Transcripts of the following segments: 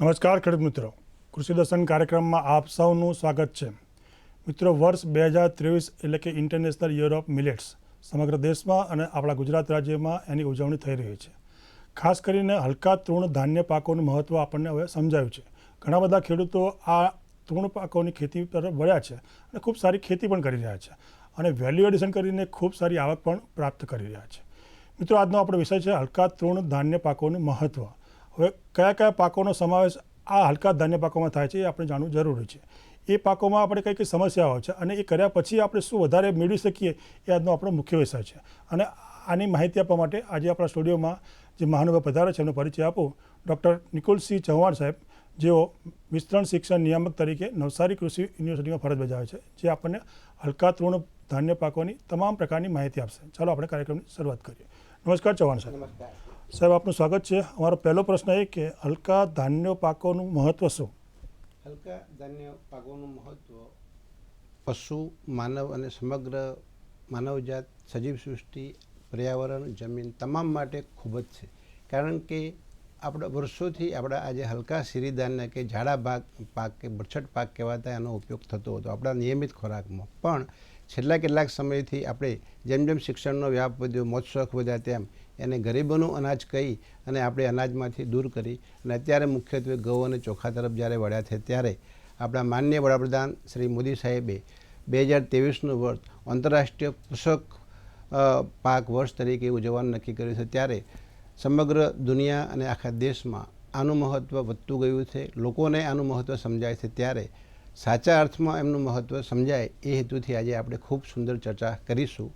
નમસ્કાર ખેડૂત મિત્રો, કૃષિ દર્શન કાર્યક્રમમાં આપ સૌનું સ્વાગત છે. મિત્રો, વર્ષ 2023 એટલે કે ઇન્ટરનેશનલ યર ઓફ મિલેટ્સ સમગ્ર દેશમાં અને આપણા ગુજરાત રાજ્યમાં એની ઉજવણી થઈ રહી છે. ખાસ કરીને હલકા તૃણ ધાન્ય પાકોનું મહત્ત્વ આપણને હવે સમજાયું છે. ઘણા બધા ખેડૂતો આ તૃણ પાકોની ખેતી તરફ વળ્યા છે અને ખૂબ સારી ખેતી પણ કરી રહ્યા છે અને વેલ્યુ એડિશન કરીને ખૂબ સારી આવક પણ પ્રાપ્ત કરી રહ્યા છે. મિત્રો, આજનો આપણો વિષય છે હલકા તૃણ ધાન્ય પાકોનું મહત્ત્વ. હવે કયા કયા પાકોનો સમાવેશ આ હલકા ધાન્ય પાકોમાં થાય છે એ આપણે જાણવું જરૂરી છે. એ પાકોમાં આપણે કઈ કઈ સમસ્યાઓ છે અને એ કર્યા પછી આપણે શું વધારે મેળવી શકીએ એ આજનો આપણો મુખ્ય વિષય છે. અને આની માહિતી આપવા માટે આજે આપણા સ્ટુડિયોમાં જે મહાનુભાવ પધારે છે એનો પરિચય આપો. ડૉક્ટર નિકુલસિંહ ચૌહાણ સાહેબ, જેઓ વિસ્તરણ શિક્ષણ નિયામક તરીકે નવસારી કૃષિ યુનિવર્સિટીમાં ફરજ બજાવે છે, જે આપણને હલકા તૃણ ધાન્ય પાકોની તમામ પ્રકારની માહિતી આપશે. ચાલો આપણે કાર્યક્રમની શરૂઆત કરીએ. નમસ્કાર ચૌહાણ સાહેબ. સાહેબ, આપનું સ્વાગત છે. અમારો પહેલો પ્રશ્ન એ કે હલકા ધાન્ય પાકોનું મહત્વ શું? હલકા ધાન્ય પાકોનું મહત્વ પશુ, માનવ અને સમગ્ર માનવજાત, સજીવ સૃષ્ટિ, પર્યાવરણ, જમીન તમામ માટે ખૂબ જ છે. કારણ કે આપણા વર્ષોથી આપણા આજે હલકા સિરીધાન્ય કે જાડા પાક કે બરછટ પાક કહેવાતા એનો ઉપયોગ થતો હતો આપણા નિયમિત ખોરાકમાં. પણ છેલ્લા કેટલાક સમયથી આપણે જેમ જેમ શિક્ષણનો વ્યાપ વધ્યો, મોજ શોખ વધ્યા, તેમ એને ગરીબોનું અનાજ કહી અને આપણે અનાજમાંથી દૂર કરી અને અત્યારે મુખ્યત્વે ઘઉં અને ચોખા તરફ જ્યારે વળ્યા છે, ત્યારે આપણા માનનીય વડાપ્રધાન શ્રી મોદી સાહેબે 2023નું વર્ષ આંતરરાષ્ટ્રીય પોષક પાક વર્ષ તરીકે ઉજવવાનું નક્કી કર્યું છે. ત્યારે સમગ્ર દુનિયા અને આખા દેશમાં આનું મહત્ત્વ વધતું ગયું છે. લોકોને આનું મહત્ત્વ સમજાય છે. ત્યારે સાચા અર્થમાં એમનું મહત્ત્વ સમજાય એ હેતુથી આજે આપણે ખૂબ સુંદર ચર્ચા કરીશું.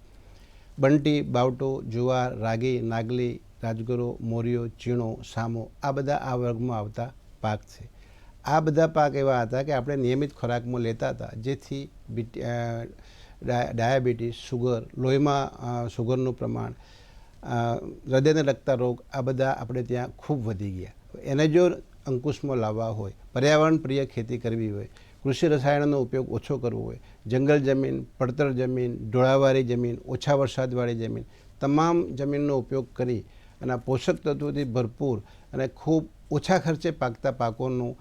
બંટી, બાવટો, જુવાર, રાગી, નાગલી, રાજગરો, મોરિયો, ચીણો, સામો આ બધા આ વર્ગમાં આવતા પાક છે. આ બધા પાક એવા હતા કે આપણે નિયમિત ખોરાકમાં લેતા હતા, જેથી ડાયાબિટીસ, સુગર, લોહીમાં સુગરનું પ્રમાણ, હૃદયને લગતા રોગ આ બધા આપણે ત્યાં ખૂબ વધી ગયા. એને જો અંકુશમાં લાવવા હોય, પર્યાવરણ પ્રિય ખેતી કરવી હોય, કૃષિ રસાયણનો ઉપયોગ ઓછો કરવો હોય, જંગલ જમીન, પડતર જમીન, ઢોળાવાળી જમીન, ઓછા વરસાદવાળી જમીન, તમામ જમીનનો ઉપયોગ કરી અને પોષક તત્વોથી ભરપૂર અને ખૂબ ઓછા ખર્ચે પાકતા પાકોનું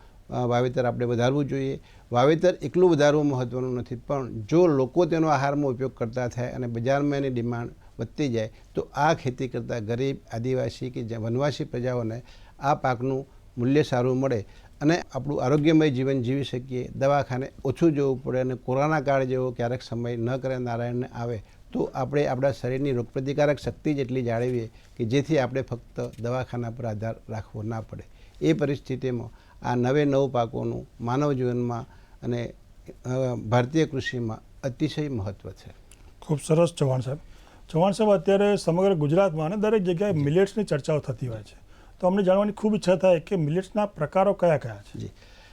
વાવેતર આપણે વધારવું જોઈએ. વાવેતર એકલું વધારવું મહત્ત્વનું નથી, પણ જો લોકો તેનો આહારમાં ઉપયોગ કરતા થાય અને બજારમાં એની ડિમાન્ડ વધતી જાય તો આ ખેતી કરતા ગરીબ, આદિવાસી કે વનવાસી પ્રજાઓને આ પાકનું મૂલ્ય સારું મળે અને આપણું આરોગ્યમય જીવન જીવી શકીએ, દવાખાને ઓછું જવું પડે અને કોરોના કાળ જેવો ક્યારેક સમય ન કરે નારાયણને આવે તો આપણે આપણા શરીરની રોગપ્રતિકારક શક્તિ જેટલી જાળવીએ કે જેથી આપણે ફક્ત દવાખાના પર આધાર રાખવો ના પડે. એ પરિસ્થિતિમાં આ નવ પાકોનું માનવ જીવનમાં અને ભારતીય કૃષિમાં અતિશય મહત્ત્વ છે. ખૂબ સરસ ચૌહાણ સાહેબ. ચૌહાણ સાહેબ, અત્યારે સમગ્ર ગુજરાતમાં અને દરેક જગ્યાએ મિલેટ્સની ચર્ચાઓ થતી હોય છે, તો અમને જાણવાની ખૂબ ઈચ્છા થાય કે મિલેટ્સના પ્રકારો કયા કયા છે? જી,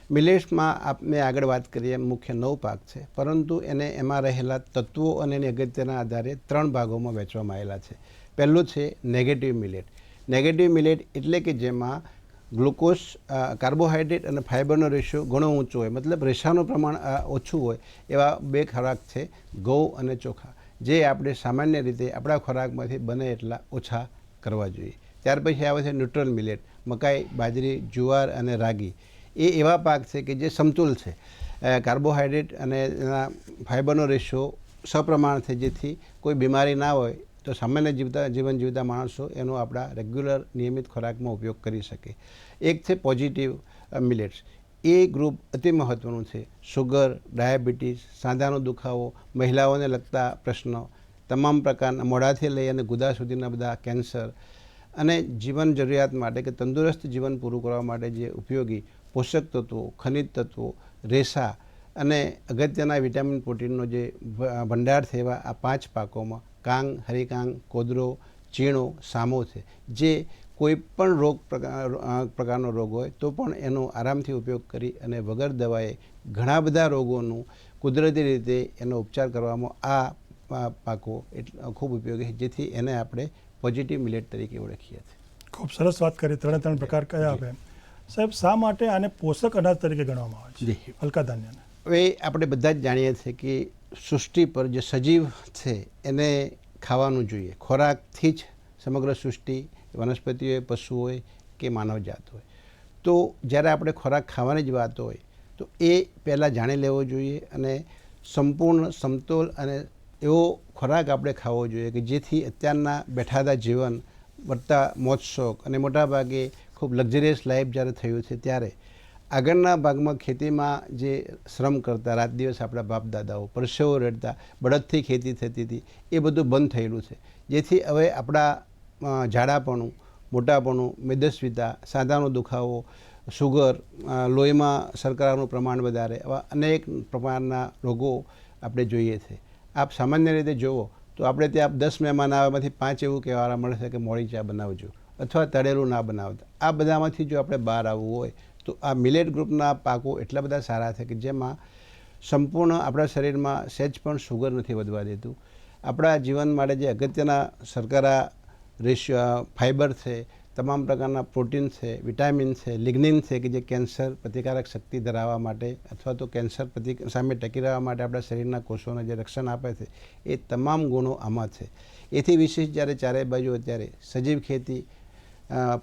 મિલેટ્સમાં આપણે આગળ વાત કરીએ મુખ્ય 9 પાક છે, પરંતુ એમાં રહેલા તત્વો અને એની અગત્યના આધારે 3 ભાગોમાં વહેંચવામાં આવેલા છે. પહેલું છે નેગેટિવ મિલેટ. નેગેટિવ મિલેટ એટલે કે જેમાં ગ્લુકોઝ, કાર્બોહાઈડ્રેટ અને ફાઇબરનો રેશિયો ઘણો ઊંચો હોય, મતલબ રેસાનું પ્રમાણ ઓછું હોય એવા 2 ખોરાક છે, ઘઉં અને ચોખા, જે આપણે સામાન્ય રીતે આપણા ખોરાકમાંથી બને એટલા ઓછા કરવા જોઈએ. ત્યાર પછી આવે છે ન્યુટ્રલ મિલેટ, મકાઈ, બાજરી, જુવાર અને રાગી. એ એવા પાક છે કે જે સમતુલ છે, કાર્બોહાઈડ્રેટ અને એના ફાઇબરનો રેશિયો સપ્રમાણ છે, જેથી કોઈ બીમારી ના હોય તો સામાન્ય જીવન જીવતા માણસો એનો આપણા રેગ્યુલર નિયમિત ખોરાકમાં ઉપયોગ કરી શકે. એક છે પોઝિટિવ મિલેટ્સ. એ ગ્રુપ અતિ મહત્ત્વનું છે. સુગર, ડાયાબિટીસ, સાંધાનો દુખાવો, મહિલાઓને લગતા પ્રશ્નો, તમામ પ્રકારના મોઢાથી લઈ અને ગુદા સુધીના બધા કેન્સર અને જીવન જરૂરિયાત માટે કે તંદુરસ્ત જીવન પૂરું કરવા માટે જે ઉપયોગી પોષક તત્વો, ખનિજ તત્વો, રેસા અને અગત્યના વિટામિન પ્રોટીનનો જે ભંડાર છે એવા આ 5 પાકોમાં કાંગ, હરિકાંગ, કોદરો, ચીણો, સામો છે, જે કોઈ પણ પ્રકારનો રોગ હોય તો પણ એનો આરામથી ઉપયોગ કરી અને વગર દવાએ ઘણા બધા રોગોનું કુદરતી રીતે એનો ઉપચાર કરવામાં આ પાકો ખૂબ ઉપયોગી છે, જેથી એને આપણે પોઝિટિવ મિલેટ તરીકે ઓળખીએ છીએ. ખૂબ સરસ વાત કરી. 3 પ્રકાર કયા આપે સાહેબ? શા માટે આને પોષક અનાજ તરીકે ગણવામાં આવે છે હલકા ધાન્યને? હવે આપણે બધા જ જાણીએ છીએ કે સૃષ્ટિ પર જે સજીવ છે એને ખાવાનું જોઈએ. ખોરાકથી જ સમગ્ર સૃષ્ટિ, વનસ્પતિ હોય, પશુ હોય કે માનવજાત હોય, તો જ્યારે આપણે ખોરાક ખાવાની જ વાત હોય તો એ પહેલાં જાણી લેવો જોઈએ અને સંપૂર્ણ સમતોલ અને એવો ખોરાક આપણે ખાવો જોઈએ કે જેથી અત્યારના બેઠાતા જીવન વધતા મોજ શોખ અને મોટાભાગે ખૂબ લક્ઝરિયસ લાઈફ જ્યારે થયું છે ત્યારે આગળના ભાગમાં ખેતીમાં જે શ્રમ કરતા રાત દિવસ આપણા બાપ દાદાઓ પરસેવો રેડતા બળદથી ખેતી થતી હતી એ બધું બંધ થયેલું છે, જેથી હવે આપણા ઝાડાપણું, મોટાપણું, મેદસ્વીતા, સાંધાનો દુખાવો, સુગર, લોહીમાં શર્કરાનું પ્રમાણ વધારે, આવા અનેક પ્રકારના રોગો આપણે જોઈએ છે. આપ સામાન્ય રીતે જુઓ તો આપણે ત્યાં 10 મહેમાન આવવામાંથી 5 એવું કહેવા મળશે કે મોડી ચા બનાવજો અથવા તળેલું ના બનાવતા. આ બધામાંથી જો આપણે બહાર આવવું હોય તો આ મિલેટ ગ્રુપના પાકો એટલા બધા સારા છે કે જેમાં સંપૂર્ણ આપણા શરીરમાં સહેજ પણ સુગર નથી વધવા દેતું. આપણા જીવન માટે જે અગત્યના શર્કરા રેશિયો, ફાઇબર છે, તમામ પ્રકારના પ્રોટીન છે, વિટામિન છે, લિગ્નિન છે કે જે કેન્સર પ્રતિકારક શક્તિ ધરાવવા માટે અથવા તો કેન્સર સામે ટકી રહેવા માટે આપણા શરીરના કોષોને જે રક્ષણ આપે છે એ તમામ ગુણો આમાં છે. એથી વિશેષ જ્યારે ચારે બાજુ અત્યારે સજીવ ખેતી,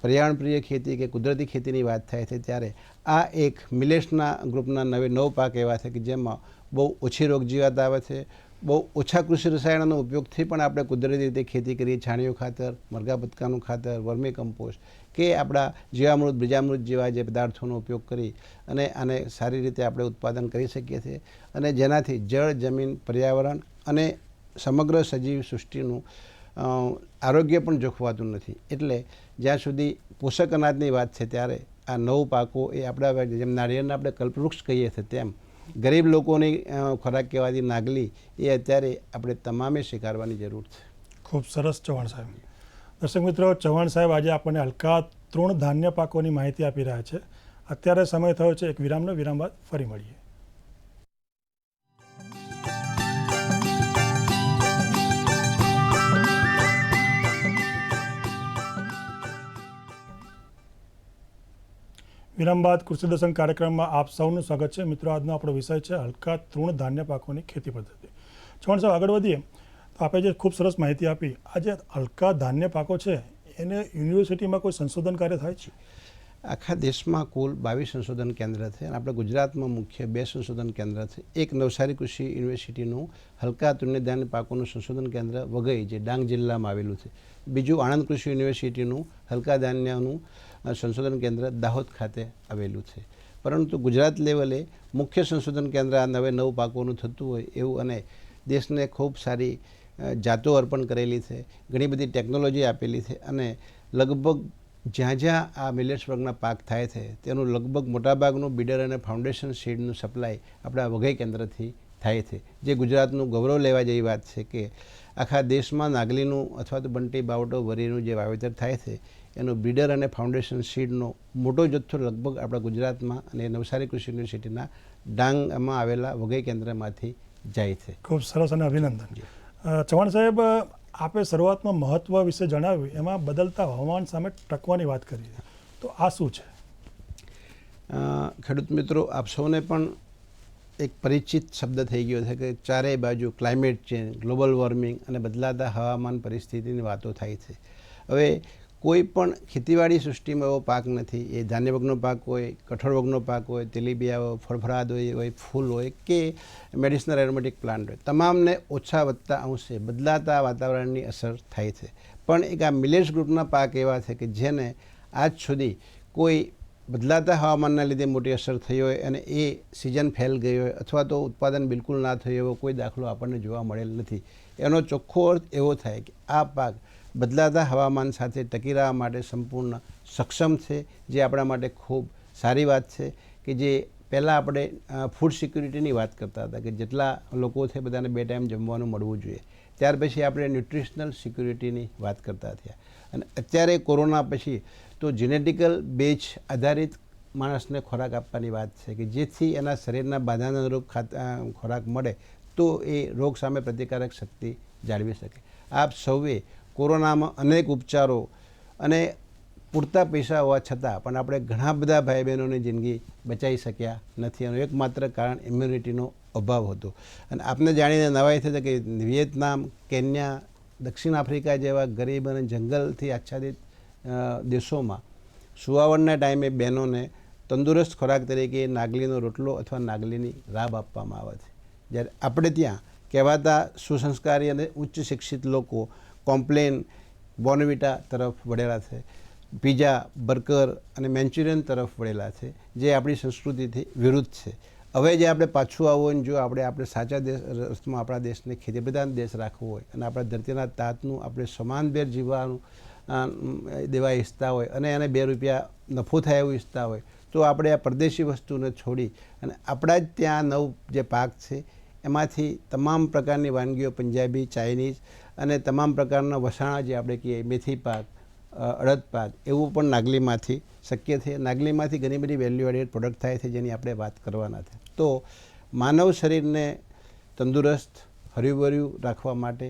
પર્યાવરણ પ્રિય ખેતી કે કુદરતી ખેતીની વાત થાય છે ત્યારે આ એક મિલેટ્સના ગ્રુપના નવ પાક એવા છે કે જેમાં બહુ ઓછી રોગજીવાત આવે છે, બહુ ઓછા કૃષિ રસાયણોનો ઉપયોગથી પણ આપણે કુદરતી રીતે ખેતી કરીએ. છાણિયું ખાતર, મરઘા બતકાનું ખાતર, વર્મી કમ્પોસ્ટ કે આપણા જીવામૃત, બીજામૃત જેવા જે પદાર્થોનો ઉપયોગ કરી અને આને સારી રીતે આપણે ઉત્પાદન કરી શકીએ છીએ અને જેનાથી જળ, જમીન, પર્યાવરણ અને સમગ્ર સજીવ સૃષ્ટિનું આરોગ્ય પણ જોખવાતું નથી. એટલે જ્યાં સુધી પોષક અનાજની વાત છે ત્યારે આ 9 પાકો એ આપણા જેમ નાળિયેરના આપણે કલ્પવૃક્ષ કહીએ છીએ તેમ ગરીબ લોકોની ખોરાક કહેવાતી નાગલી એ અત્યારે આપણે તમામે સ્વીકારવાની જરૂર છે. ખૂબ સરસ ચૌહાણ સાહેબ. દર્શક મિત્રો, ચૌહાણ સાહેબ આજે આપણને હલકા તૃણધાન્ય પાકોની માહિતી આપી રહ્યા છે. અત્યારે સમય થયો છે એક વિરામનો. વિરામ બાદ ફરી મળીએ. વિરામ બાદ કૃષિ દર્શન કાર્યક્રમમાં આપ સૌનું સ્વાગત છે. મિત્રો, આજનો આપણો વિષય છે હલકા તૃણધાન્ય પાકોની ખેતી પદ્ધતિ. ચૌહાણ સાહેબ, આગળ વધીએ તો આપણે જે ખૂબ સરસ માહિતી આપી, આ જે હલકા ધાન્ય પાકો છે એને યુનિવર્સિટીમાં કોઈ સંશોધન કાર્ય થાય છે? આખા દેશમાં કુલ 22 સંશોધન કેન્દ્ર છે અને આપણા ગુજરાતમાં મુખ્ય 2 સંશોધન કેન્દ્ર છે. એક નવસારી કૃષિ યુનિવર્સિટીનું હલકા તૃણધાન્ય પાકોનું સંશોધન કેન્દ્ર વઘઈ જે ડાંગ જિલ્લામાં આવેલું છે. બીજું આણંદ કૃષિ યુનિવર્સિટીનું હલકા ધાન્યનું સંશોધન કેન્દ્ર દાહોદ ખાતે આવેલું છે. પરંતુ ગુજરાત લેવલે મુખ્ય સંશોધન કેન્દ્ર આ 9 પાકોનું થતું હોય એવું અને દેશને ખૂબ સારી જાતો અર્પણ કરેલી છે, ઘણી બધી ટેકનોલોજી આપેલી છે અને લગભગ જ્યાં જ્યાં આ મિલેટ્સ વર્ગના પાક થાય છે તેનું લગભગ મોટાભાગનું બીડર અને ફાઉન્ડેશન સીડનું સપ્લાય આપણા વઘઈ કેન્દ્રથી થાય છે. જે ગુજરાતનું ગૌરવ લેવા જેવી વાત છે કે આખા દેશમાં નાગલીનું અથવા તો બંટી, બાવટો, વરીનું જે વાવેતર થાય છે એનો બીડર અને ફાઉન્ડેશન સીડનો મોટો જથ્થો લગભગ આપણા ગુજરાતમાં અને નવસારી કૃષિ યુનિવર્સિટીના ડાંગમાં આવેલા વઘઈ કેન્દ્રમાંથી જાય છે. ખૂબ સરસ અને અભિનંદન. ચૌહાણ સાહેબ, આપે શરૂઆતમાં મહત્વ વિશે જણાવ્યું, એમાં બદલતા હવામાન સામે ટકવાની વાત કરી, તો આ શું છે? ખેડૂત મિત્રો, આપ સૌને પણ એક પરિચિત શબ્દ થઈ ગયો છે કે ચારેય બાજુ ક્લાઇમેટ ચેન્જ, ગ્લોબલ વોર્મિંગ અને બદલાતા હવામાન પરિસ્થિતિની વાતો થાય છે. હવે કોઈ પણ ખેતીવાડી સૃષ્ટિમાં એવો પાક નથી, એ ધાન્ય વગનો પાક હોય, કઠોળ વગનો પાક હોય, તેલીબિયા હોય, ફળફળાદ હોય, ફૂલ હોય કે મેડિસિનલ એરોમેટિક પ્લાન્ટ હોય, તમામને ઓછા વધતા અંશે બદલાતા વાતાવરણની અસર થાય છે. પણ એક આ મિલેટ્સ ગ્રુપના પાક એવા છે કે જેને આજ સુધી કોઈ બદલાતા હવામાનના લીધે મોટી અસર થઈ હોય અને એ સિઝન ફેલ ગઈ હોય અથવા તો ઉત્પાદન બિલકુલ ના થયું એવો કોઈ દાખલો આપણને જોવા મળેલ નથી. એનો ચોખ્ખો અર્થ એવો થાય કે આ પાક બદલાતા હવામાન સાથે ટકી રહેવા માટે સંપૂર્ણ સક્ષમ છે, જે આપણા માટે ખૂબ સારી વાત છે કે જે પહેલાં આપણે ફૂડ સિક્યુરિટીની વાત કરતા હતા કે જેટલા લોકો છે બધાને 2 ટાઈમ જમવાનું મળવું જોઈએ. ત્યાર પછી આપણે ન્યુટ્રિશનલ સિક્યુરિટીની વાત કરતા થયા અને અત્યારે કોરોના પછી તો જીનેટિકલ બેઝ આધારિત માણસને ખોરાક આપવાની વાત છે કે જેથી એના શરીરના બાધાના અનુરૂપ ખોરાક મળે તો એ રોગ સામે પ્રતિકારક શક્તિ જાળવી શકે. આપ સૌએ કોરોનામાં અનેક ઉપચારો અને પૂરતા પૈસા હોવા છતાં પણ આપણે ઘણા બધા ભાઈ બહેનોની જિંદગી બચાવી શક્યા નથી. એનું એકમાત્ર કારણ ઇમ્યુનિટીનો અભાવ હતો. અને આપને જાણીને નવાઈ થશે કે વિયેતનામ, કેન્યા, દક્ષિણ આફ્રિકા જેવા ગરીબ અને જંગલથી આચ્છાદિત દેશોમાં સુવાવડના ટાઈમે બહેનોને તંદુરસ્ત ખોરાક તરીકે નાગલીનો રોટલો અથવા નાગલીની રાબ આપવામાં આવે છે. જ્યારે આપણે ત્યાં કહેવાતા સુસંસ્કારી અને ઉચ્ચ શિક્ષિત લોકો કોમ્પ્લેન બોર્નવિટા તરફ વળેલા છે, પીઝા બર્ગર અને મેન્ચુરિયન તરફ વળેલા છે, જે આપણી સંસ્કૃતિથી વિરુદ્ધ છે. હવે જે આપણે પાછું આવવું, જો આપણે સાચા રસ્તમાં આપણા દેશને ખેતીપ્રધાન દેશ રાખવો હોય અને આપણા ધરતીના તાતનું આપણે સમાનભેર જીવવાનું દેવા ઈચ્છતા હોય અને એને 2 રૂપિયા નફો થાય એવું ઈચ્છતા હોય તો આપણે આ પરદેશી વસ્તુને છોડી અને આપણા જ ત્યાં નવ જે પાક છે એમાંથી તમામ પ્રકારની વાનગીઓ, પંજાબી, ચાઇનીઝ અને તમામ પ્રકારના વસાણા જે આપણે કહીએ મેથી પાક, અડદ પાક, એવું પણ નાગલીમાંથી શક્ય છે. નાગલીમાંથી ઘણી બધી વેલ્યુ એડેડ પ્રોડક્ટ થાય છે જેની આપણે વાત કરવાના છે. તો માનવ શરીરને તંદુરસ્ત હર્યુભર્યું રાખવા માટે,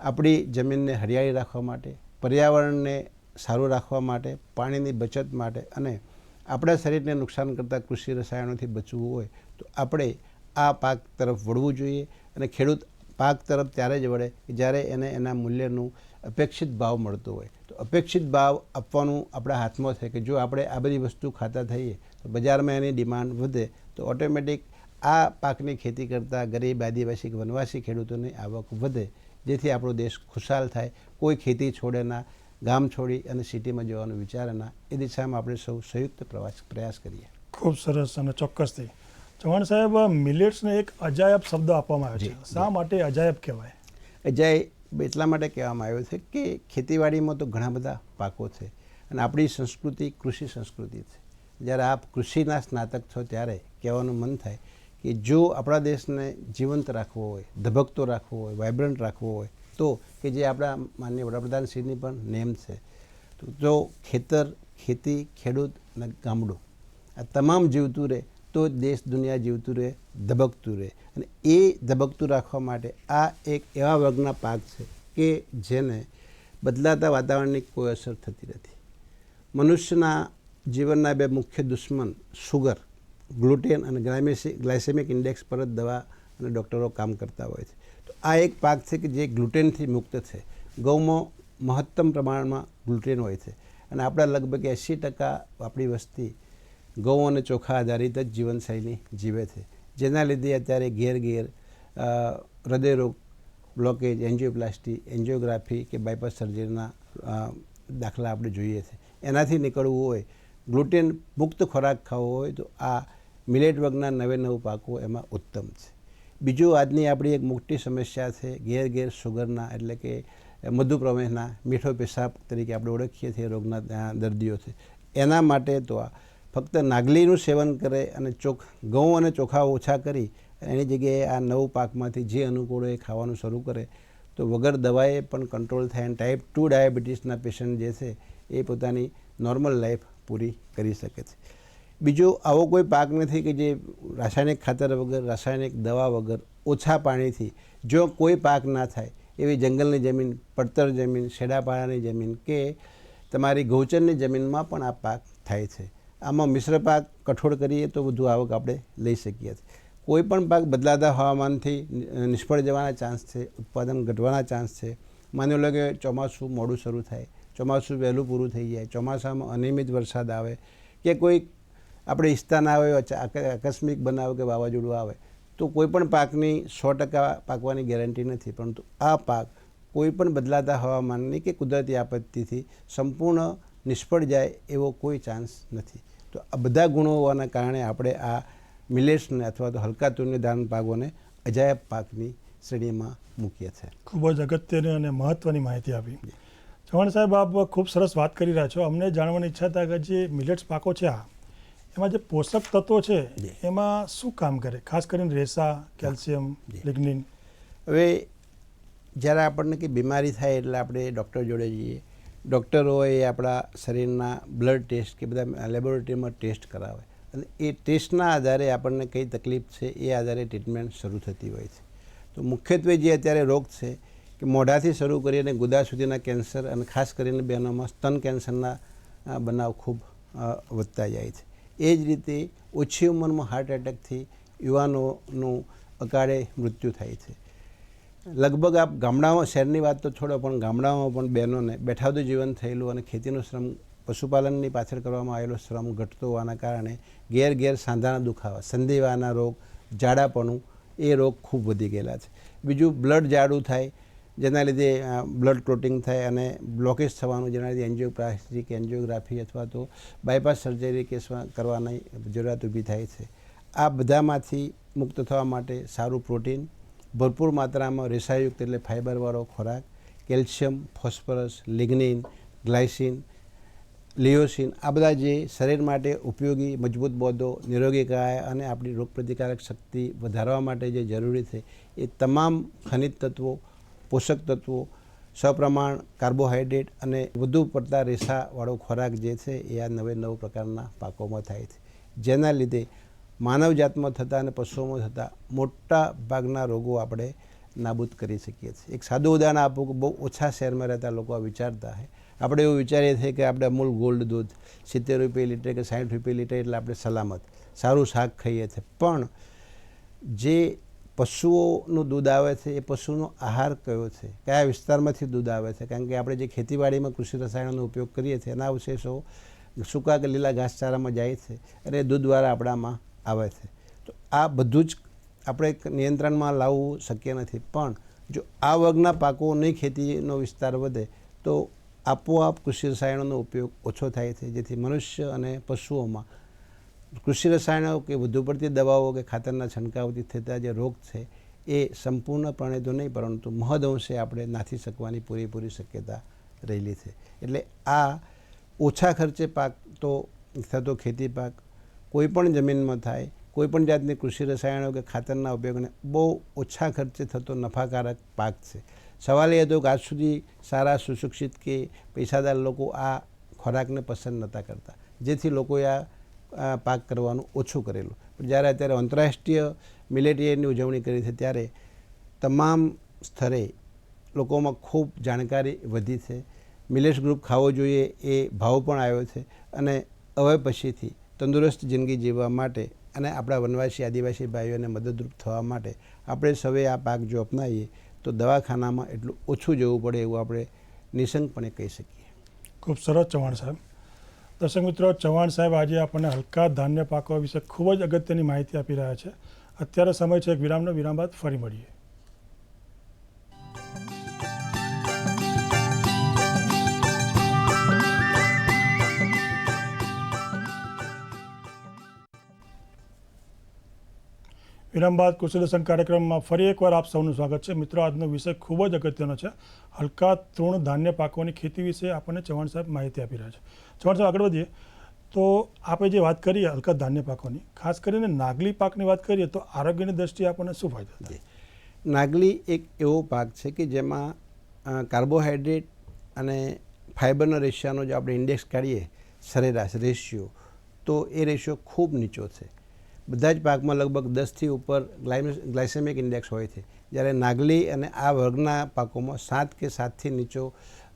આપણી જમીનને હરિયાળી રાખવા માટે, પર્યાવરણને સારું રાખવા માટે, પાણીની બચત માટે અને આપણા શરીરને નુકસાન કરતા કૃષિ રસાયણોથી બચવું હોય તો આપણે આ પાક તરફ વળવું જોઈએ. અને ખેડૂત પાક તરફ ત્યારે જ વળે જ્યારે એને એના મૂલ્યનું અપેક્ષિત ભાવ મળતો હોય. તો અપેક્ષિત ભાવ આપવાનું આપણા હાથમાં છે કે જો આપણે આ બધી વસ્તુ ખાતા થઈએ તો બજારમાં એની ડિમાન્ડ વધે તો ઓટોમેટિક આ પાકની ખેતી કરતા ગરીબ, આદિવાસી, વનવાસી ખેડૂતોની આવક વધે, જેથી આપણો દેશ ખુશાલ થાય. કોઈ ખેતી છોડે ના, ગામ છોડી અને સિટીમાં જવાનું વિચારે ના. એ દિશામાં આપણે સૌ સંયુક્ત પ્રયાસ કરીએ. ખૂબ સરસ અને ચોક્કસથી. ચૌહાણ સાહેબ, મિલેટ્સને એક અજાયબ શબ્દ આપવામાં આવ્યો છે. શા માટે અજાયબ કહેવાય? અજાયબ એટલા માટે કહેવામાં આવ્યો છે કે ખેતીવાડીમાં તો ઘણા બધા પાકો છે અને આપણી સંસ્કૃતિ કૃષિ સંસ્કૃતિ છે. જ્યારે આપ કૃષિના સ્નાતક છો ત્યારે કહેવાનું મન થાય કે જો આપણા દેશને જીવંત રાખવો હોય, ધબકતો રાખવો હોય, વાઇબ્રન્ટ રાખવો હોય તો કે જે આપણા માનનીય વડાપ્રધાનશ્રીની પણ નેમ છે તો જો ખેતર, ખેતી, ખેડૂત અને ગામડું આ તમામ જીવતું રહે તો દેશ દુનિયા જીવતું રહે, ધબકતું રહે. અને એ ધબકતું રાખવા માટે આ એક એવા વર્ગના પાક છે કે જેને બદલાતા વાતાવરણની કોઈ અસર થતી નથી. મનુષ્યના જીવનના 2 મુખ્ય દુશ્મન સુગર, ગ્લુટેન અને ગ્લાયસેમિક ઇન્ડેક્સ પર જ દવા અને ડૉક્ટરો કામ કરતા હોય છે. તો આ એક પાક છે કે જે ગ્લુટેનથી મુક્ત છે. ઘઉંમાં મહત્તમ પ્રમાણમાં ગ્લુટેન હોય છે અને આપણા લગભગ 80% આપણી વસ્તી ઘઉં અને ચોખા આધારિત જ જીવનશૈલી જીવે છે, જેના લીધે અત્યારે ઘેર હૃદયરોગ, બ્લોકેજ, એન્જિયોપ્લાસ્ટી, એન્જિયોગ્રાફી કે બાયપાસ સર્જરીના દાખલા આપણે જોઈએ છે. એનાથી નીકળવું હોય, ગ્લુટેન મુક્ત ખોરાક ખાવો હોય તો આ મિલેટ વર્ગના 9 પાકો એમાં ઉત્તમ છે. બીજું આજની આપણી એક મોટી સમસ્યા છે ઘેર સુગરના એટલે કે મધુપ્રમેહના, મીઠો પેશાબ તરીકે આપણે ઓળખીએ છીએ રોગના દર્દીઓ છે. એના માટે તો આ ફક્ત નાગલીનું સેવન કરે અને ઘઉં અને ચોખા ઓછા કરી એની જગ્યાએ આ 9 પાકમાંથી જે અનુકૂળ એ ખાવાનું શરૂ કરે તો વગર દવાએ પણ કંટ્રોલ થાય અને ટાઈપ 2 ડાયાબિટીસના પેશન્ટ જે છે એ પોતાની નોર્મલ લાઈફ પૂરી કરી શકે છે. બીજો આવો કોઈ પાક નથી કે જે રાસાયણિક ખાતર વગર, રાસાયણિક દવા વગર, ઓછા પાણીથી જો કોઈ પાક ના થાય એવી જંગલની જમીન, પડતર જમીન, શેડાપાળાની જમીન કે તમારી ગૌચરની જમીનમાં પણ આ પાક થાય છે. આમાં મિશ્ર પાક કઠોળ કરીએ તો વધુ આવક આપણે લઈ શકીએ છીએ. કોઈ પણ પાક બદલાતા હવામાનથી નિષ્ફળ જવાના ચાન્સ છે, ઉત્પાદન ઘટવાના ચાન્સ છે. માની લો કે ચોમાસું મોડું શરૂ થાય, ચોમાસું વહેલું પૂરું થઈ જાય, ચોમાસામાં અનિયમિત વરસાદ આવે કે કોઈ આપણે ઈચ્છતા ના આવે આકસ્મિક બનાવ કે વાવાઝોડું આવે તો કોઈ પણ પાકની 100% પાકવાની ગેરંટી નથી. પરંતુ આ પાક કોઈ પણ બદલાતા હવામાનની કે કુદરતી આપત્તિથી સંપૂર્ણ નિષ્ફળ જાય એવો કોઈ ચાન્સ નથી. તો આ બધા ગુણો હોવાના કારણે આપણે આ મિલેટ્સને અથવા તો હલકા તુરની ધાન પાકોને અજાયબ પાકની શ્રેણીમાં મૂકીએ છીએ. ખૂબ જ અગત્યની અને મહત્ત્વની માહિતી આપી. ચૌહાણ સાહેબ, આપ ખૂબ સરસ વાત કરી રહ્યા છો. અમને જાણવાની ઈચ્છા હતા કે જે મિલેટ્સ પાકો છે એમાં જે પોષક તત્વો છે એમાં શું કામ કરે, ખાસ કરીને રેસા, કેલ્શિયમ, લિગ્નિન? હવે જ્યારે આપણને કંઈ બીમારી થાય એટલે આપણે ડૉક્ટર જોડે જઈએ. ડૉક્ટરો એ આપણા શરીરના બ્લડ ટેસ્ટ કે બધા લેબોરેટરીમાં ટેસ્ટ કરાવે અને એ ટેસ્ટના આધારે આપણને કઈ તકલીફ છે એ આધારે ટ્રીટમેન્ટ શરૂ થતી હોય છે. તો મુખ્યત્વે જે અત્યારે રોગ છે કે મોઢાથી શરૂ કરીને ગુદા સુધીના કેન્સર અને ખાસ કરીને બહેનોમાં સ્તન કેન્સરના બનાવ ખૂબ વધતા જાય છે. એ જ રીતે ઓછી ઉંમરમાં હાર્ટ એટેકથી યુવાનોનું અકાળે મૃત્યુ થાય છે. લગભગ આપ ગામડામાં, શહેરની વાત તો છોડો પણ ગામડામાં પણ બહેનોને બેઠાડું જીવન થયેલું અને ખેતીનો શ્રમ પશુપાલનની પાછળ કરવામાં આવેલો શ્રમ ઘટતો હોવાના કારણે ઘેર સાંધાના દુખાવા, સંધિવાના રોગ, જાડાપણું એ રોગ ખૂબ વધી ગયેલા છે. બીજું બ્લડ જાડું થાય, જેના લીધે બ્લડ ક્લોટિંગ થાય અને બ્લોકેજ થવાનું, જેના લીધે એન્જિયોપ્લાસ્ટી કે એન્જિયોગ્રાફી અથવા તો બાયપાસ સર્જરી કરવાની જરૂરિયાત ઊભી થાય છે. આ બધામાંથી મુક્ત થવા માટે સારું પ્રોટીન, ભરપૂર માત્રામાં રેસાયુક્ત એટલે ફાઇબરવાળો ખોરાક, કેલ્શિયમ, ફોસ્ફરસ, લિગ્નિન, ગ્લાયસિન, લિયોસિન, આ બધા જે શરીર માટે ઉપયોગી મજબૂત બોધો, નિરોગી કાયા અને આપણી રોગપ્રતિકારક શક્તિ વધારવા માટે જે જરૂરી છે એ તમામ ખનિજ તત્વો, પોષક તત્વો, સપ્રમાણ કાર્બોહાઈડ્રેટ અને વધુ પડતા રેસાવાળો ખોરાક જે છે એ આ નવ પ્રકારના પાકોમાં થાય છે, જેના લીધે માનવજાતમાં થતા અને પશુઓમાં થતા મોટા ભાગના રોગો આપણે નાબૂદ કરી શકીએ છીએ. એક સાદું ઉદાહરણ આપું કે બહુ ઓછા શહેરમાં રહેતા લોકો આ વિચારતા હોય, આપણે એવું વિચારીએ છીએ કે આપણે અમૂલ ગોલ્ડ દૂધ 70 રૂપિયા લીટર કે 60 રૂપિયા લીટર એટલે આપણે સલામત, સારું શાક ખાઈએ છીએ. પણ જે પશુઓનું દૂધ આવે છે એ પશુનો આહાર કયો છે, કયા વિસ્તારમાંથી દૂધ આવે છે, કારણ કે આપણે જે ખેતીવાડીમાં કૃષિ રસાયણોનો ઉપયોગ કરીએ છીએ એના અવશેષો સૂકા કે લીલા ઘાસચારામાં જાય છે અને એ દૂધ દ્વારા આપણામાં આવે છે. તો આ બધું જ આપણે નિયંત્રણમાં લાવવું શક્ય નથી. પણ જો આ વર્ગના પાકોની ખેતીનો વિસ્તાર વધે તો આપોઆપ કૃષિ રસાયણોનો ઉપયોગ ઓછો થાય છે, જેથી મનુષ્ય અને પશુઓમાં કૃષિ રસાયણો કે વધુ પડતી દવાઓ કે ખાતરના છંટકાવથી થતા જે રોગ છે એ સંપૂર્ણપણે તો નહીં પરંતુ મહદઅંશે આપણે નાથી શકવાની પૂરેપૂરી શક્યતા રહેલી છે. એટલે આ ઓછા ખર્ચે પાક તો થતો ખેતી પાક કોઈપણ જમીનમાં થાય, કોઈપણ જાતની કૃષિ રસાયણો કે ખાતરના ઉપયોગને બહુ ઓછા ખર્ચે થતો નફાકારક પાક છે. સવાલ એ હતો કે આજ સુધી સારા સુશિક્ષિત કે પૈસાદાર લોકો આ ખોરાકને પસંદ નહોતા કરતા, જેથી લોકોએ આ પાક કરવાનું ઓછું કરેલું. પણ જ્યારે અત્યારે આંતરરાષ્ટ્રીય મિલેટ યરની ઉજવણી કરી છે ત્યારે તમામ સ્તરે લોકોમાં ખૂબ જાણકારી વધી છે. મિલેટ્સ ગ્રુપ ખાવો જોઈએ એ ભાવ પણ આવ્યો છે અને હવે પછીથી તંદુરસ્ત જિંદગી જીવવા માટે અને આપણા વનવાસી આદિવાસી ભાઈઓને મદદરૂપ થવા માટે આપણે સૌએ આ પાક જો અપનાવીએ તો દવાખાનામાં એટલું ઓછું જવું પડે એવું આપણે નિઃશંકપણે કહી શકીએ. ખૂબ સરસ ચૌહાણ સાહેબ. દર્શક મિત્રો, ચૌહાણ સાહેબ આજે આપણને હલકા ધાન્ય પાકો વિશે ખૂબ જ અગત્યની માહિતી આપી રહ્યા છે. અત્યારે સમય છે એક વિરામનો. વિરામ બાદ ફરી મળીએ. વિરામ બાદ કૃષિ દર્શન કાર્યક્રમમાં ફરી એકવાર આપ સૌનું સ્વાગત છે. મિત્રો, આજનો વિષય ખૂબ જ અગત્યનો છે. હલકા તૃણ ધાન્ય પાકોની ખેતી વિશે આપણને ચૌહાણ સાહેબ માહિતી આપી રહ્યા છે. ચૌહાણ સાહેબ, આગળ વધીએ તો આપણે જે વાત કરીએ હલકા ધાન્ય પાકોની, ખાસ કરીને નાગલી પાકની વાત કરીએ તો આરોગ્યની દ્રષ્ટિએ આપણને શું ફાયદો થાય? નાગલી એક એવો પાક છે કે જેમાં કાર્બોહાઈડ્રેટ અને ફાઇબરના રેશિયાનો જો આપણે ઇન્ડેક્સ કાઢીએ સરેરાશ રેશિયો, તો એ રેશિયો ખૂબ નીચો છે. બધા જ પાકમાં લગભગ 10થી ઉપર ગ્લાયસેમિક ઇન્ડેક્સ હોય છે, જ્યારે નાગલી અને આ વર્ગના પાકોમાં 7 કે 7થી નીચો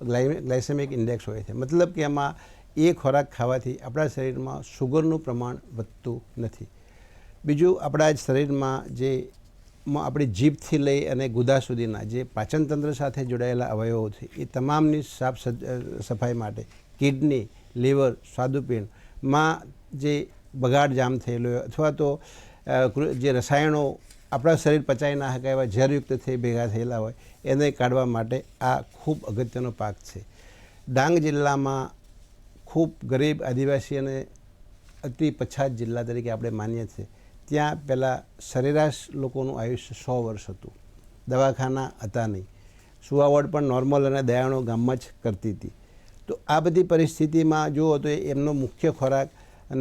ગ્લાયસેમિક ઇન્ડેક્સ હોય છે. મતલબ કે એમાં એ ખોરાક ખાવાથી આપણા શરીરમાં શુગરનું પ્રમાણ વધતું નથી. બીજું, આપણા જ શરીરમાં જે આપણી જીભથી લઈ અને ગુદા સુધીના જે પાચનતંત્ર સાથે જોડાયેલા અવયવો છે એ તમામની સાફ સફાઈ માટે કિડની, લીવર, સ્વાદુપિંડમાં જે બગાડ જામ થયેલો હોય અથવા તો જે રસાયણો આપણા શરીર પચાવી ના શકાય એવા ઝેરયુક્ત થઈ ભેગા થયેલા હોય એને કાઢવા માટે આ ખૂબ અગત્યનો પાક છે. ડાંગ જિલ્લામાં ખૂબ ગરીબ આદિવાસી અને અતિ પછાત જિલ્લા તરીકે આપણે માનીએ છીએ, ત્યાં પહેલાં સરેરાશ લોકોનું આયુષ્ય 100 વર્ષ હતું. દવાખાના હતા નહીં, સુવાવડ પણ નોર્મલ અને દયાણો ગામમાં જ કરતી હતી. તો આ બધી પરિસ્થિતિમાં જુઓ તો એમનો મુખ્ય ખોરાક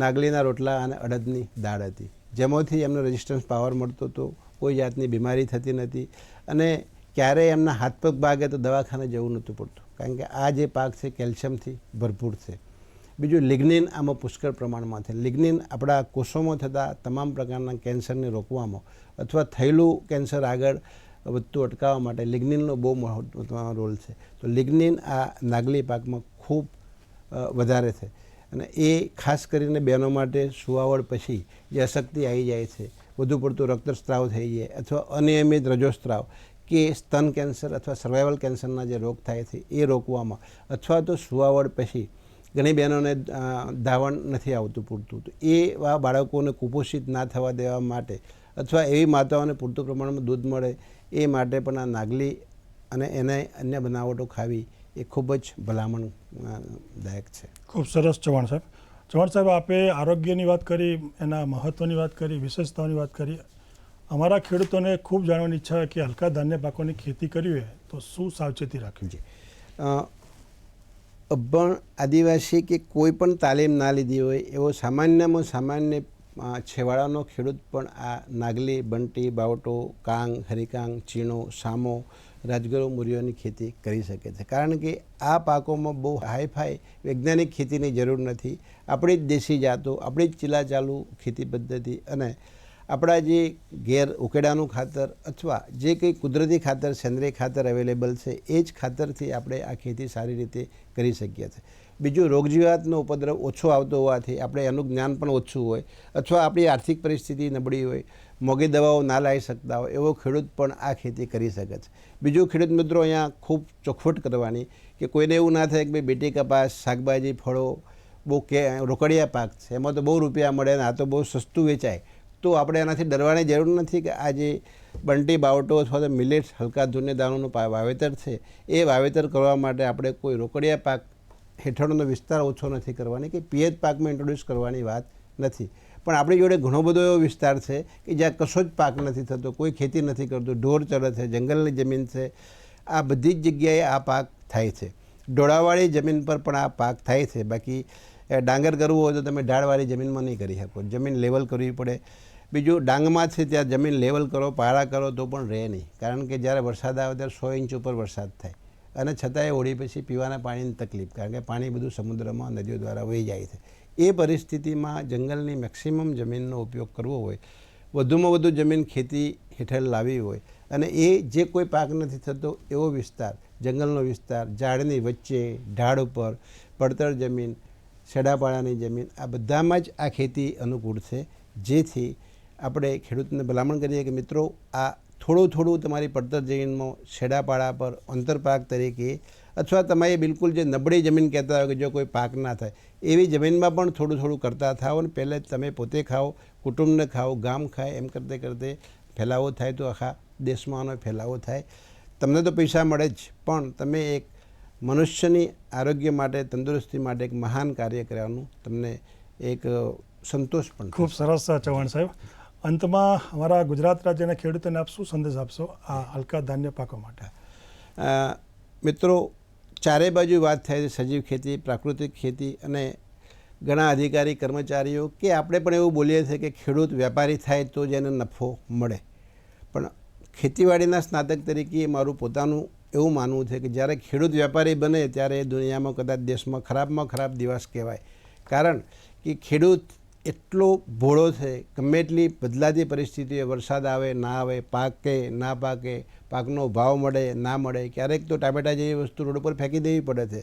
નાગલીના રોટલા અને અડદની દાળ હતી, જેમાંથી એમનો રેઝિસ્ટન્સ પાવર મળતો હતો, કોઈ જાતની બીમારી થતી નથી અને ક્યારેય એમના હાથ પગ ભાગે તો દવાખાને જવું નહોતું પડતું, કારણ કે આ જે પાક છે કેલ્શિયમથી ભરપૂર છે. બીજું, લિગ્નિન આમાં પુષ્કળ પ્રમાણમાં છે. લિગ્નિન આપણા કોષોમાં થતા તમામ પ્રકારના કેન્સરને રોકવામાં અથવા થયેલું કેન્સર આગળ વધતું અટકાવવા માટે લિગ્નિનનો બહુ મહત્વનો રોલ છે. તો લિગ્નિન આ નાગલી પાકમાં ખૂબ વધારે છે અને એ ખાસ કરીને બહેનો માટે સુવાવડ પછી જે અશક્તિ આવી જાય છે, વધુ પડતું રક્તસ્રાવ થઈ જાય અથવા અનિયમિત રજોસ્ત્રાવ કે સ્તન કેન્સર અથવા સર્વાઇવલ કેન્સરના જે રોગ થાય છે એ રોકવામાં અથવા તો સુવાવડ પછી ઘણી બહેનોને ધાવણ નથી આવતું પૂરતું, તો એવા બાળકોને કુપોષિત ના થવા દેવા માટે અથવા એવી માતાઓને પૂરતું પ્રમાણમાં દૂધ મળે એ માટે પણ આ નાગલી અને એને અન્ય બનાવટો ખાવી એ ખૂબ જ ભલામણદાયક છે. ખૂબ સરસ ચૌહાણ સાહેબ. ચૌહાણ સાહેબ, આપે આરોગ્યની વાત કરી, એના મહત્ત્વની વાત કરી, વિશેષતાઓની વાત કરી. અમારા ખેડૂતોને ખૂબ જાણવાની ઈચ્છા છે કે હલકા ધાન્ય પાકોની ખેતી કરવી હોય તો શું સાવચેતી રાખવી? અભણ આદિવાસી કે કોઈ પણ તાલીમ ના લીધી હોય એવો સામાન્યમાં સામાન્ય છેવાડાનો ખેડૂત પણ આ નાગલી, બંટી, બાવટો, કાંગ, હરિકાંગ, ચીણો, સામો, રાજગરો, મુરિયોની ખેતી કરી શકે છે. કારણ કે આ પાકોમાં બહુ હાઈફાઈ વૈજ્ઞાનિક ખેતીની જરૂર નથી. આપણી જ દેશી જાતો, આપણી જ ચીલાચાલુ ખેતી પદ્ધતિ અને આપણા જે ઘેર ઉકેડાનું ખાતર અથવા જે કંઈ કુદરતી ખાતર, સેન્દ્રિય ખાતર અવેલેબલ છે એ જ ખાતરથી આપણે આ ખેતી સારી રીતે કરી શકીએ છીએ. બીજું, રોગજીવાતનો ઉપદ્રવ ઓછો આવતો હોવાથી આપણે એનું જ્ઞાન પણ ઓછું હોય અથવા આપણી આર્થિક પરિસ્થિતિ નબળી હોય, મોંઘી દવાઓ ના લાવી શકતા હોય એવો ખેડૂત પણ આ ખેતી કરી શકે છે. બીજું, ખેડૂત મિત્રો અહીંયા ખૂબ ચોખવટ કરવાની કે કોઈને એવું ના થાય કે ભાઈ બેટી કપાસ, શાકભાજી, ફળો બહુ રોકડિયા પાક છે, એમાં તો બહુ રૂપિયા મળે ને આ તો બહુ સસ્તું વેચાય, તો આપણે એનાથી ડરવાની જરૂર નથી કે આ જે બંટી, બાવટો અથવા તો મિલેટ્સ, હલકા ધાન્ય દાણોનું વાવેતર છે એ વાવેતર કરવા માટે આપણે કોઈ રોકડિયા પાક હેઠળનો વિસ્તાર ઓછો નથી કરવાની કે પિયત પાકમાં ઇન્ટ્રોડ્યુસ કરવાની વાત નથી. પણ આપણી જોડે ઘણો બધો એવો વિસ્તાર છે કે જ્યાં કશો જ પાક નથી થતો, કોઈ ખેતી નથી કરતું, ઢોર ચરે છે, જંગલની જમીન છે. આ બધી જ જગ્યાએ આ પાક થાય છે. ઢોળાવાળી જમીન પર પણ આ પાક થાય છે. બાકી ડાંગર કરવું હોય તો તમે ઢાળવાળી જમીનમાં નહીં કરી શકો, જમીન લેવલ કરવી પડે. બીજું, ડાંગમાં છે ત્યાં જમીન લેવલ કરો, પાળા કરો તો પણ રહે નહીં, કારણ કે જ્યારે વરસાદ આવે ત્યારે 100 ઇંચ ઉપર વરસાદ થાય અને છતાંય હોળી પછી પીવાના પાણીની તકલીફ, કારણ કે પાણી બધું સમુદ્રમાં, નદીઓ દ્વારા વહી જાય છે. એ પરિસ્થિતિમાં જંગલની મેક્સિમમ જમીનનો ઉપયોગ કરવો હોય, વધુમાં વધુ જમીન ખેતી હેઠળ લાવવી હોય અને એ જે કોઈ પાક નથી થતો એવો વિસ્તાર, જંગલનો વિસ્તાર, ઝાડની વચ્ચે, ઢાળ ઉપર, પડતર જમીન, છેડાપાળાની જમીન, આ બધામાં જ આ ખેતી અનુકૂળ છે. જેથી આપણે ખેડૂતને ભલામણ કરીએ કે મિત્રો, આ થોડું તમારી પડતર જમીનમાં છેડાપાળા પર અંતરપાક તરીકે અથવા તમારી બિલકુલ જે નબળી જમીન કહેતા હોય કે જો કોઈ પાક ના થાય એવી જમીનમાં પણ થોડું કરતા થાઓ અને પહેલે તમે પોતે ખાઓ, કુટુંબને ખાઓ, ગામ ખાય, એમ કરતે કરતે ફેલાવો થાય તો આખા દેશમાં આનો ફેલાવો થાય. તમને તો પૈસા મળે જ, પણ તમે એક મનુષ્યની આરોગ્ય માટે, તંદુરસ્તી માટે એક મહાન કાર્ય કરવાનું તમને એક સંતોષ પણ. ખૂબ સરસ ચૌહાણ સાહેબ. અંતમાં અમારા ગુજરાત રાજ્યના ખેડૂતોને આપ શું સંદેશ આપશો આ હલકા ધાન્ય પાકો માટે? મિત્રો, ચારે બાજુ વાત થાય છે સજીવ ખેતી, પ્રાકૃતિક ખેતી અને ઘણા અધિકારી, કર્મચારીઓ કે આપણે પણ એવું બોલીએ છીએ કે ખેડૂત વેપારી થાય તો જ એને નફો મળે. પણ ખેતીવાડીના સ્નાતક તરીકે મારું પોતાનું એવું માનવું છે કે જ્યારે ખેડૂત વેપારી બને ત્યારે એ દુનિયામાં કદાચ દેશમાં ખરાબમાં ખરાબ દિવસ કહેવાય. કારણ કે ખેડૂત એટલો ભોળો છે, ગમે એટલી બદલાતી પરિસ્થિતિઓ, વરસાદ આવે ના આવે, પાકે ના પાકે, પાકનો ભાવ મળે ના મળે, ક્યારેક તો ટામેટા જેવી વસ્તુ રોડ પર ફેંકી દેવી પડે છે,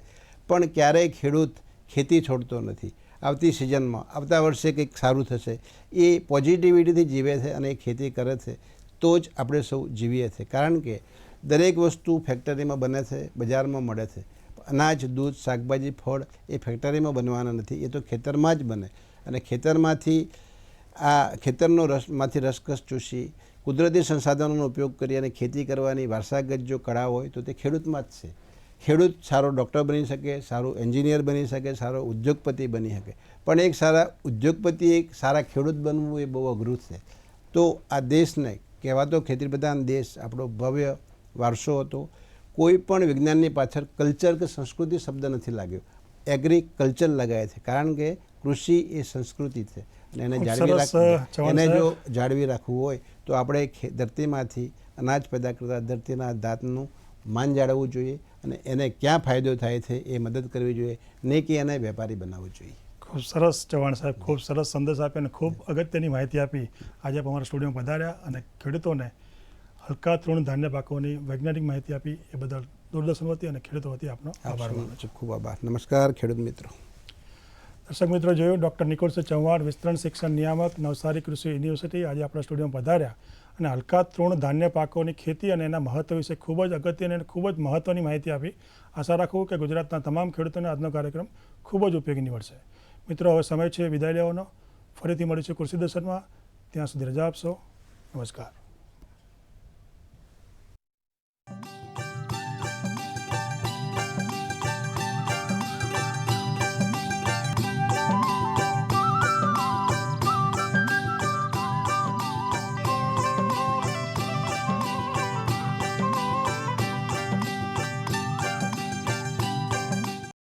પણ ક્યારેય ખેડૂત ખેતી છોડતો નથી. આવતી સિઝનમાં, આવતા વર્ષે કંઈક સારું થશે એ પોઝિટિવિટીથી જીવે છે અને એ ખેતી કરે છે તો જ આપણે સૌ જીવીએ છીએ. કારણ કે દરેક વસ્તુ ફેક્ટરીમાં બને છે, બજારમાં મળે છે. અનાજ, દૂધ, શાકભાજી, ફળ એ ફેક્ટરીમાં બનવાના નથી, એ તો ખેતરમાં જ બને. અને ખેતરમાંથી આ ખેતરનો રસમાંથી રસકસ ચૂસી કુદરતી સંસાધનોનો ઉપયોગ કરી અને ખેતી કરવાની વારસાગત જો કળા હોય તો તે ખેડૂતમાં જ છે. ખેડૂત સારો ડૉક્ટર બની શકે, સારો એન્જિનિયર બની શકે, સારો ઉદ્યોગપતિ બની શકે, પણ એક સારા ઉદ્યોગપતિ, એક સારા ખેડૂત બનવું એ બહુ અઘરું છે. તો આ દેશને કહેવાતો ખેતી પ્રધાન દેશ આપણો ભવ્ય વારસો હતો. કોઈ પણ વિજ્ઞાનની પાછળ કલ્ચર કે સંસ્કૃતિ શબ્દ નથી લાગ્યો, એગ્રીકલ્ચર લગાવે છે. કારણ કે કૃષિ એ સંસ્કૃતિ છે અને એને જો જાળવી રાખવું હોય તો આપણે ધરતીમાંથી અનાજ પેદા કરતા ધરતીના દાંતનું માન જાળવવું જોઈએ અને એને ક્યાં ફાયદો થાય છે એ મદદ કરવી જોઈએ, નહીં કે એને વેપારી બનાવવું જોઈએ. ખૂબ સરસ ચૌહાણ સાહેબ, ખૂબ સરસ સંદેશ આપ્યો અને ખૂબ અગત્યની માહિતી આપી. આજે આપ અમારા સ્ટુડિયોમાં પધાર્યા અને ખેડૂતોને હલકા તૃણ ધાન્ય પાકોની વૈજ્ઞાનિક માહિતી આપી એ બદલ દૂરદર્શન વતી અને ખેડૂતો વતી આપનો આભાર માનું છું. ખૂબ આભાર. નમસ્કાર ખેડૂત મિત્રો. દર્શક મિત્રો, જોયું ડૉક્ટર નિકુલસિંહ ચૌહાણ, વિસ્તરણ શિક્ષણ નિયામક, નવસારી કૃષિ યુનિવર્સિટી, આજે આપણા સ્ટુડિયોમાં પધાર્યા અને હલકા તૃણ ધાન્ય પાકોની ખેતી અને એના મહત્વ વિશે ખૂબ જ અગત્યની અને ખૂબ જ મહત્વની માહિતી આપી. આશા રાખું કે ગુજરાતના તમામ ખેડૂતોને આજનો કાર્યક્રમ ખૂબ જ ઉપયોગી નીવડશે. મિત્રો, હવે સમય છે વિદાય લેવાનો. ફરીથી મળીશું કૃષિ દર્શનમાં. ત્યાં સુધી રજા આપશો. નમસ્કાર.